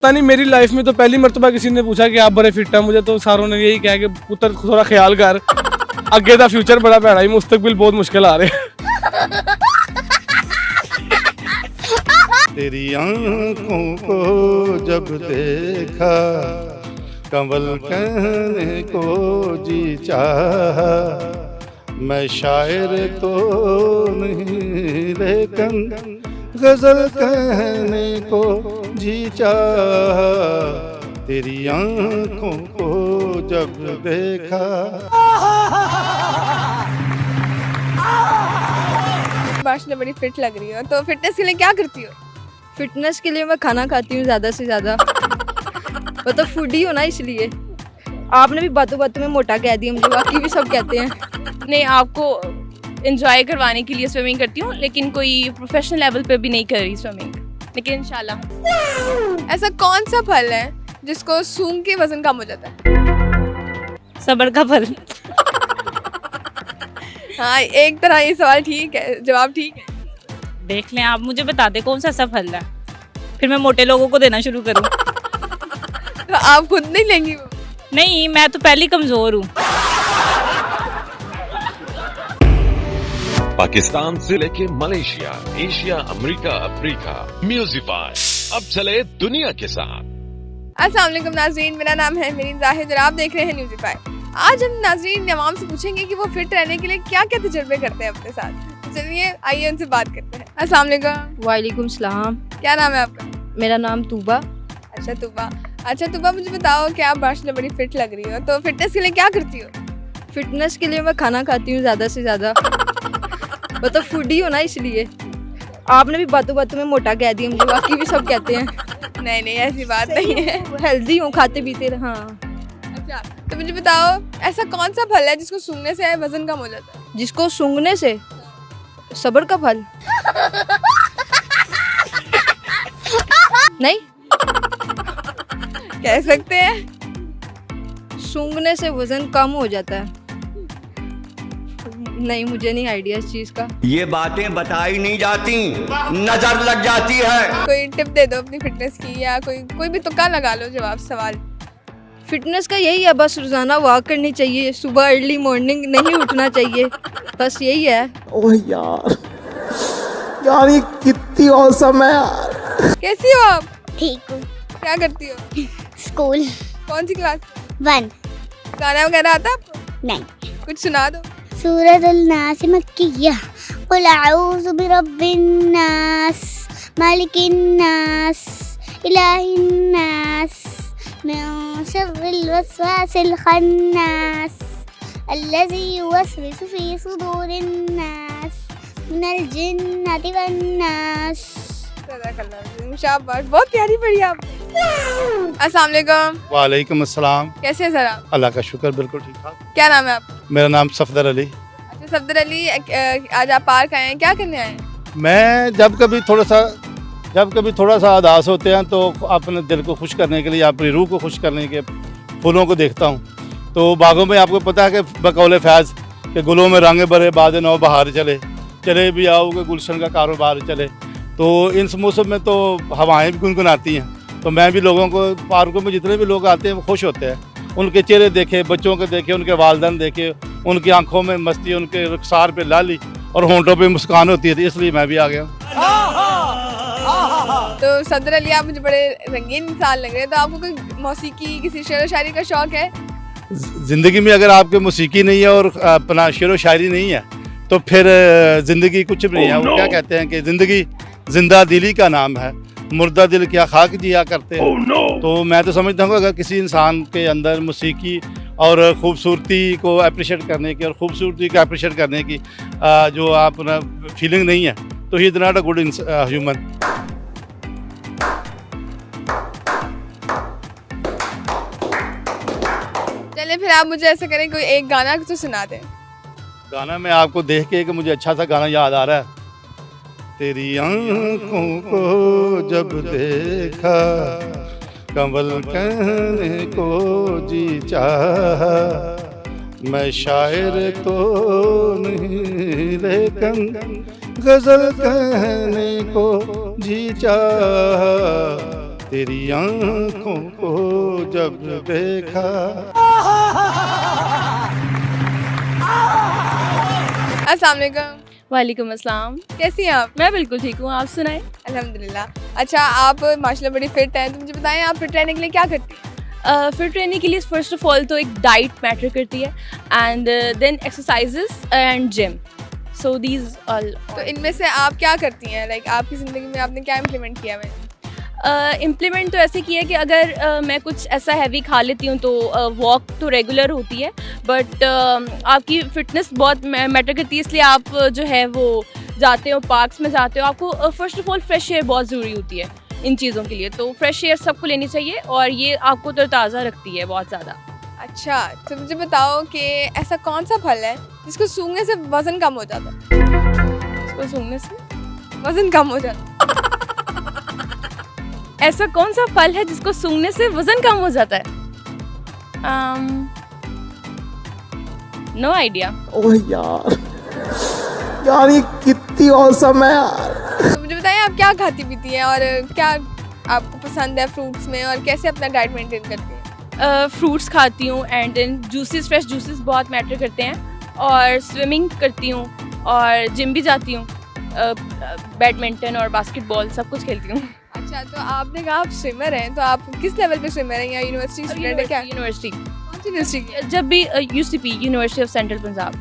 पता नहीं मेरी लाइफ में तो पहली मर्तबा किसी ने पूछा कि आप बड़े फिट हैं। मुझे तो सारों ने यही कहा कि पुत्र थोड़ा ख्याल कर, अगे दा फ्यूचर बड़ा भैड़ा ही, मुस्तकबिल बहुत मुश्किल आ रहे हैं। तेरी आंखों को जब देखा, कंवल कहने को जी चाहा, मैं शायर तो नहीं लेकिन गजल कहने को जी चाहा, तेरी आंखों को जब देखा। माशाल्लाह बड़ी फिट लग रही हो, तो फिटनेस के लिए क्या करती हो? फिटनेस के लिए मैं खाना खाती हूँ ज़्यादा से ज़्यादा। मतलब फूडी हो ना, इसलिए। आपने भी बातों बातों में मोटा कह दिया मुझे, बाकी भी सब कहते हैं। नहीं, आपको एंजॉय करवाने के लिए स्विमिंग करती हूँ, लेकिन कोई प्रोफेशनल लेवल पे भी नहीं कर रही स्विमिंग, लेकिन इंशाल्लाह। ऐसा कौन सा फल है जिसको सूंघ के वजन कम हो जाता है? सब्र का फल। हाँ, एक तरह ये सवाल ठीक है, जवाब ठीक है। देख लें, आप मुझे बता दें कौन सा ऐसा फल है, फिर मैं मोटे लोगों को देना शुरू करूँ। तो आप खुद नहीं लेंगी वो? नहीं, मैं तो पहले ही कमजोर हूँ। पाकिस्तान से लेके मलेशिया, एशिया, अमेरिका, अफ्रीका, म्यूजिफाई अब चले दुनिया के साथ। अस्सलाम वालेकुम नाज़रीन, मेरा नाम है मेरीन जाहिद और आप देख रहे हैं न्यूज़ीफाई। आज हम नाज़रीन अवाम से पूछेंगे कि वो फिट रहने के लिए क्या क्या तजुर्बे करते हैं अपने साथ। तो चलिए आइए उनसे बात करते हैं। अस्सलाम वालेकुम। वालेकुम सलाम। क्या नाम है आपका? मेरा नाम तूबा। अच्छा तूबा, मुझे बताओ कि आप माशाल्लाह बड़ी फिट लग रही हो, तो फिटनेस के लिए क्या करती हो? फिटनेस के लिए मैं खाना खाती हूँ ज़्यादा से ज़्यादा। मतलब फूडी हो ना, इसलिए। आपने भी बातों बातों में मोटा कह दिया मुझे, बाकी भी सब कहते हैं। नहीं ऐसी बात नहीं है। हेल्दी हूँ, खाते पीते। हाँ। अच्छा, तो मुझे बताओ ऐसा कौन सा फल है जिसको सूंघने से वजन कम हो जाता है? जिसको सूंघने से? सब्र का फल। नहीं कह सकते हैं। सूंघने से वजन कम हो जाता है। नहीं, मुझे नहीं आइडिया इस चीज का। ये बातें बताई नहीं जाती, नजर लग जाती है। कोई टिप दे दो अपनी फिटनेस की, या कोई भी तुक्का लगा लो जवाब सवाल। फिटनेस का यही है, बस रोजाना वॉक करनी चाहिए, सुबह अर्ली मॉर्निंग नहीं उठना चाहिए, बस यही है। ओह यार ये कितनी औसम है यार। कैसी हो आप? ठीक हूँ। क्या करती हो? स्कूल कौन सी क्लास? 1। गाना वगैरह आता है आपको? नहीं। कुछ सुना दो। सूरतुल नास मक्किया, कुल अऊज़ु बिरब्बिन नास, मालिकिन नास, इलाहिन नास, मिन शर्रिल वस्वासिल खन्नास, अल्लज़ी युवस्विसु फी सुदूरिन नास, मिनल जिन्नति वन नास। शाबाश, बहुत प्यारी पढ़ी आप। अस्सलाम वालेकुम। वालेकुम अस्सलाम। कैसे हैं सर आप? अल्लाह का शुक्र, बिल्कुल ठीक ठाक। क्या नाम है आपका? मेरा नाम सफदर अली। अच्छा सफदर अली, आज आप पार्क आए हैं, क्या करने आए हैं? मैं जब कभी थोड़ा सा उदास होते हैं तो अपने दिल को खुश करने के लिए, अपनी रूह को खुश करने के फूलों को देखता हूँ। तो बागों में आपको पता है कि बकौल फैज़ के गुलों में रंग भरे बाद नौ बहार चले भी आओ कि गुलशन का कारोबार चले। तो इस मौसम में तो हवाएं भी गुनगुनाती हैं, तो मैं भी लोगों को, पार्कों में जितने भी लोग आते हैं वो खुश होते हैं। उनके चेहरे देखे, बच्चों के देखे, उनके वालिदैन देखे, उनकी आंखों में मस्ती, उनके रुखसार पे लाली और होंठों पे मुस्कान होती है, इसलिए मैं भी आ गया। तो सफदर अली, आप मुझे बड़े रंगीन इंसान लग रहे हैं, तो आपको कोई मौसीकी, किसी शेर व शायरी का शौक है? ज़िंदगी में अगर आपके मौसीकी नहीं है और अपना शेर व शायरी नहीं है तो फिर ज़िंदगी कुछ भी नहीं है। वो क्या कहते हैं कि ज़िंदगी जिंदा दिली का नाम है, मुर्दा दिल क्या खाक जिया करते हैं। तो मैं तो समझता हूँ अगर किसी इंसान के अंदर मौसीकी और ख़ूबसूरती को अप्रिशिएट करने की और ख़ूबसूरती को अप्रिशिएट करने की जो आप फीलिंग नहीं है, तो he is not a good human. चलिए फिर आप मुझे ऐसा करें, कोई एक गाना तो सुना दें। गाना मैं आपको देख के कि मुझे अच्छा सा गाना याद आ रहा है। तेरी आंखों को जब देखा, कंवल कहने को जी चाहा, मैं शायर तो नहीं लेकिन गजल कहने को जी चाहा, तेरी आंखों को जब देखा। अस्सलाम वालेकुम। वालेकुम अस्सलाम। कैसी हैं आप? मैं बिल्कुल ठीक हूँ, आप सुनाएं। अल्हम्दुलिल्लाह। अच्छा, आप माशाल्लाह बड़ी फिट हैं, तो मुझे बताएं आप फिट रहने के लिए क्या करती हैं? फिट रहने के लिए फर्स्ट ऑफ ऑल तो एक डाइट मैटर करती है, and then exercises and gym, so these all. तो इनमें से आप क्या करती हैं? लाइक आपकी ज़िंदगी में आपने क्या इम्प्लीमेंट किया है? इम्प्लीमेंट तो ऐसे किया है कि अगर मैं कुछ ऐसा हैवी खा लेती हूँ तो वॉक तो रेगुलर होती है, बट आपकी फ़िटनेस बहुत मैटर करती है, इसलिए आप जो है वो जाते हो, पार्क्स में जाते हो, आपको first of all fresh air बहुत ज़रूरी होती है इन चीज़ों के लिए, तो फ्रेश एयर सबको लेनी चाहिए और ये आपको तरोताज़ा रखती है बहुत ज़्यादा। अच्छा, तो मुझे बताओ कि ऐसा कौन सा फल है जिसको सूंघने से वज़न कम हो जाता है? इसको सूंघने से वज़न कम हो जाता है? ऐसा कौन सा फल है जिसको सूंघने से वज़न कम हो जाता है? No idea. ओह यार, यार ये कितनी औसम है यार। तो मुझे बताइए आप क्या खाती पीती हैं और क्या आपको पसंद है फ्रूट्स में, और कैसे अपना डाइट मेंटेन करती हैं? फ्रूट्स खाती हूँ, and then juices, fresh juices बहुत मैटर करते हैं, और स्विमिंग करती हूँ, और जिम भी जाती हूँ, बैडमिंटन और बास्केटबॉल सब कुछ खेलती हूँ। अच्छा, तो आपने कहा आप स्विमर हैं, तो आप किस लेवल पे स्विमर हैं, या यूनिवर्सिटी स्टूडेंट है क्या? यूनिवर्सिटी। कौन सी यूनिवर्सिटी? जब भी UCP, university of central Punjab.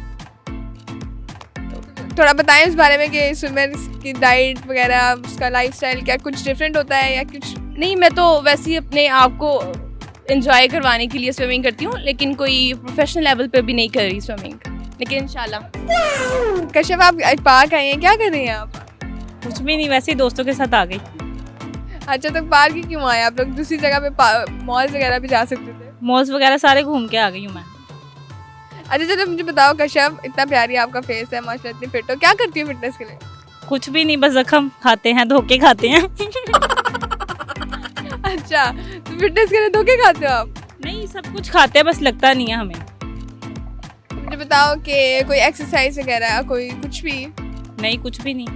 थोड़ा बताएं उस बारे में कि स्विमर की डाइट वगैरह, उसका लाइफस्टाइल क्या कुछ डिफरेंट होता है या कुछ? नहीं, मैं तो वैसे ही अपने आप को एंजॉय करवाने के लिए स्विमिंग करती हूँ, लेकिन कोई प्रोफेशनल लेवल पे भी नहीं कर रही स्विमिंग, लेकिन इंशाल्लाह। कश्यप, आप पार्क आए हैं, क्या कर रही हैं आप? कुछ भी नहीं, वैसे ही दोस्तों के साथ आ गई। अच्छा, तो पार्क ही क्यों आए आप लोग? दूसरी जगह पे मॉल्स वगैरह भी जा सकते थे। मॉल्स वगैरह सारे घूम के आ गई हूँ मैं। अच्छा, चलो मुझे बताओ कश्यप, इतना प्यारी आपका फेस है, माशाल्लाह इतनी फिट हो, क्या करती हो फिटनेस के लिए? कुछ भी नहीं, बस जख्म खाते हैं, धोखे खाते हैं। अच्छा, तो फिटनेस के लिए धोखे खाते हो आप? नहीं, सब कुछ खाते हैं, बस लगता नहीं है हमें। मुझे बताओ कि कोई एक्सरसाइज वगैरह, कोई कुछ भी? नहीं, कुछ भी नहीं।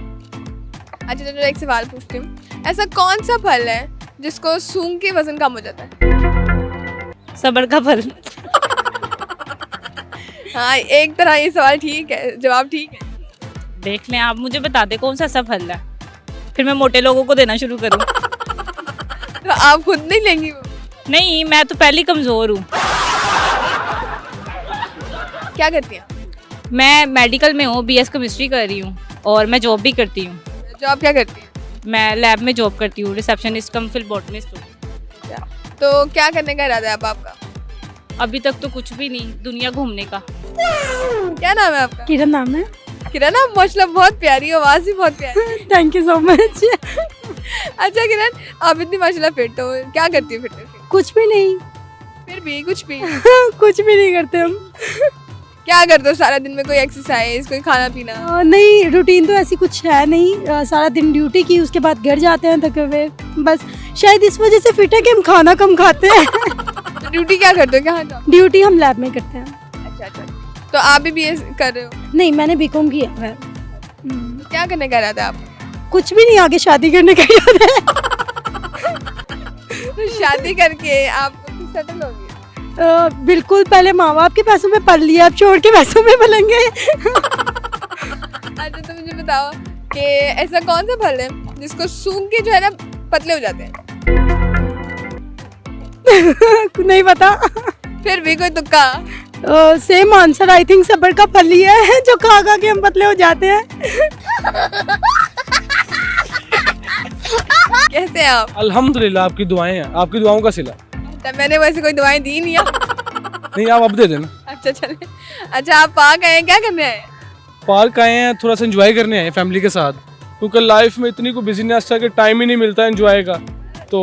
अच्छा, चलो एक सवाल पूछती हूँ, ऐसा कौन सा फल है जिसको सूंघ के वजन कम हो जाता है? सब्र का फल। हाँ, एक तरह ये सवाल ठीक है, जवाब ठीक है। देख लें आप, मुझे बता दे कौन सा ऐसा फल है, फिर मैं मोटे लोगों को देना शुरू करूँ। तो आप खुद नहीं लेंगी वो? नहीं, मैं तो पहले ही कमज़ोर हूँ। क्या करती हैं? मैं मेडिकल में हूँ, BS केमिस्ट्री कर रही हूँ, और मैं जॉब भी करती हूँ। जॉब क्या करती हैं? मैं लैब में जॉब करती हूँ, रिसेप्शनिस्ट कम फिलबॉटनिस्ट हूँ। तो क्या करने का इरादा है अब आपका? अभी तक तो कुछ भी नहीं, दुनिया घूमने का। क्या नाम है आपका? किरण नाम है। किरण, आप माशाल्लाह बहुत प्यारी हो, आवाज़ भी बहुत प्यारी है। Thank you so much. अच्छा किरण, आप इतनी माशाल्लाह फिट हो, क्या करती हो फिटनेस के लिए? कुछ भी नहीं। फिर भी कुछ भी? कुछ भी नहीं करते हम। क्या करते हो सारा दिन में? कोई एक्सरसाइज, कोई खाना पीना? नहीं, रूटीन तो ऐसी कुछ है नहीं। सारा दिन ड्यूटी की, उसके बाद घर जाते हैं थके हुए, बस शायद इस वजह से फिट है कि हम खाना कम खाते हैं। तो ड्यूटी क्या करते हो, क्या खाते हो? ड्यूटी हम लैब में करते हैं। अच्छा अच्छा, तो आप भी BS कर रहे हो? नहीं, मैंने बीकॉम किया है। तो क्या करने का इरादा है आपका? कुछ भी नहीं, आगे शादी करने का इरादा है। तो शादी करके आप सेटल होंगे? बिल्कुल, पहले माँ बाप के पैसों में पल लिया, अब छोड़ के पैसों में पलेंगे। अच्छा, तो मुझे बताओ कि ऐसा कौन सा फल है जिसको सूंघ के जो है ना पतले हो जाते हैं? नहीं पता। फिर भी कोई तुक्का? सेम आंसर, आई थिंक सब्र का फल ही है, जो खा खा के हम पतले हो जाते हैं। कैसे हैं आप? अल्हम्दुलिल्लाह, आपकी दुआएं हैं, आपकी दुआओं का सिला। तब मैंने वैसे कोई दवाएं दी नहीं है। नहीं, आप अब दे देना। अच्छा चले। अच्छा, आप पार्क आए हैं, क्या करने आए हैं? पार्क आए हैं, थोड़ा सा एंजॉय करने आए हैं फैमिली के साथ, क्योंकि लाइफ में इतनी कोई बिजीनेस है कि टाइम ही नहीं मिलता एंजॉय का, तो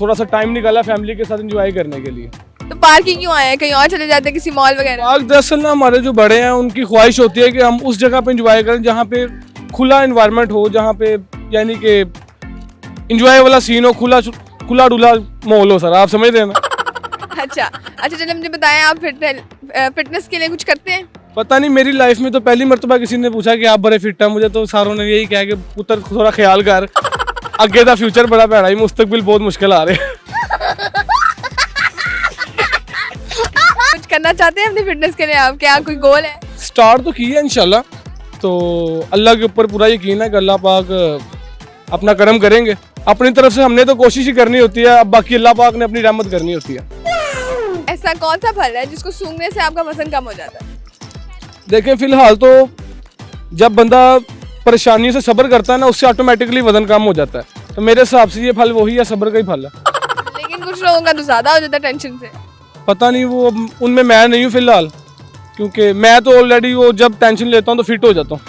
थोड़ा सा टाइम निकाला फैमिली के साथ एंजॉय करने के लिए। तो पार्क ही क्यों आए हैं? कहीं और चले जाते हैं, किसी मॉल वगैरह? पार्क दरअसल ना हमारे जो बड़े हैं उनकी ख्वाहिश होती है कि हम उस जगह पे एंजॉय करें जहाँ पे खुला एनवायरनमेंट हो, जहाँ पे यानी कि एंजॉय वाला सीन हो, खुला डुला माहौल हो। सर, आप समझ रहे हैं ना? अच्छा अच्छा, चलिए मुझे बताएं, आप फिटनेस के लिए कुछ करते हैं? पता नहीं, मेरी लाइफ में तो पहली मर्तबा किसी ने पूछा कि आप बड़े फिट हैं, मुझे तो सारों ने यही कहा कि पुत्र थोड़ा ख्याल कर, ਅੱਗੇ ਦਾ ਫਿਊਚਰ ਬੜਾ ਭੈੜਾ ਹੀ, ਮੁਸਤਕबिल बहुत मुश्किल आ रहे हैं। कुछ करना चाहते हैं अपनी फिटनेस के लिए आप? क्या कोई गोल है? स्टार्ट तो की है इंशाल्लाह, तो अल्लाह के ऊपर पूरा यकीन है कि अल्लाह पाक अपना करम करेंगे। अपनी तरफ से हमने तो कोशिश ही करनी होती है, अब बाकी अल्लाह पाक ने अपनी रहमत करनी होती है। ऐसा कौन सा फल है जिसको सूंघने से आपका वजन कम हो जाता है? देखें फिलहाल तो जब बंदा परेशानियों से सब्र करता है ना, उससे ऑटोमेटिकली वजन कम हो जाता है। तो मेरे हिसाब से ये फल वही है, सब्र का ही फल है। लेकिन कुछ लोगों का तो ज्यादा हो जाता है टेंशन से। पता नहीं, वो उनमें मैं नहीं हूँ फिलहाल, क्योंकि मैं तो ऑलरेडी वो जब टेंशन लेता हूँ तो फिट हो जाता हूँ।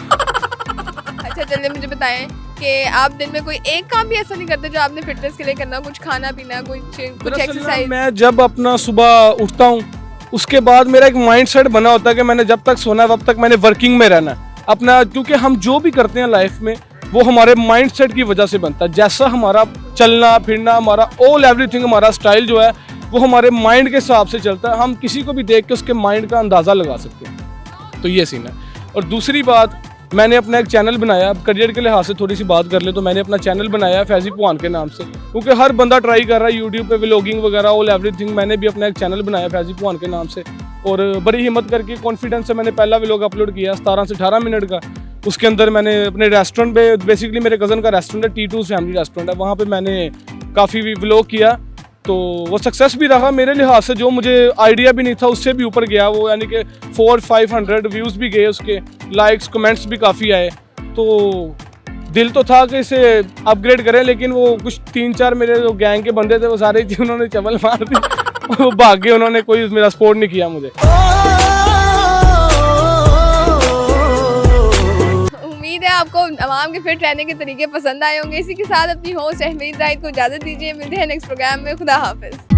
अच्छा चलिए मुझे बताएं कि आप दिन में कोई एक काम भी ऐसा नहीं करते जो आपने फिटनेस के लिए करना, कुछ खाना पीना, कुछ एक्सरसाइज? मैं जब अपना सुबह उठता हूँ उसके बाद मेरा एक माइंड सेट बना होता है कि मैंने जब तक सोना है तब तक मैंने वर्किंग में रहना है अपना, क्योंकि हम जो भी करते हैं लाइफ में वो हमारे माइंड सेट की वजह से बनता है। जैसा हमारा चलना फिरना, हमारा ऑल एवरीथिंग, हमारा स्टाइल जो है वो हमारे माइंड के हिसाब से चलता है। हम किसी को भी देख के उसके माइंड का अंदाज़ा लगा सकते हैं, तो ये सीन है। और दूसरी बात, मैंने अपना एक चैनल बनाया, अब करियर के लिहाज से थोड़ी सी बात कर ले तो मैंने अपना चैनल बनाया है फैजी पुहान के नाम से, क्योंकि हर बंदा ट्राई कर रहा है यूट्यूब पे व्लॉगिंग वगैरह ऑल एवरीथिंग। मैंने भी अपना एक चैनल बनाया फैजी पुहान के नाम से, और बड़ी हिम्मत करके कॉन्फिडेंस से मैंने पहला व्लॉग अपलोड किया 17 से 18 मिनट का। उसके अंदर मैंने अपने रेस्टोरेंट पे, बेसिकली मेरे कज़न का रेस्टोरेंट है, T2's फैमिली रेस्टोरेंट है, वहाँ पे मैंने काफ़ी भी व्लॉग किया, तो वो सक्सेस भी रहा मेरे लिहाज से। जो मुझे आइडिया भी नहीं था उससे भी ऊपर गया वो, यानी कि 400-500 व्यूज़ भी गए उसके, लाइक्स कमेंट्स भी काफ़ी आए। तो दिल तो था कि इसे अपग्रेड करें, लेकिन वो कुछ 3-4 मेरे जो गैंग के बंदे थे वो सारे थी, उन्होंने चबल मार दी, वो भाग गए, उन्होंने कोई मेरा सपोर्ट नहीं किया मुझे। उम्मीद है आपको अवाम के फिट रहने के तरीके पसंद आए होंगे। इसी के साथ अपनी होस्ट अहमद जाहिद को इजाज़त दीजिए, मिलते हैं नेक्स्ट प्रोग्राम में। खुदा हाफिज़।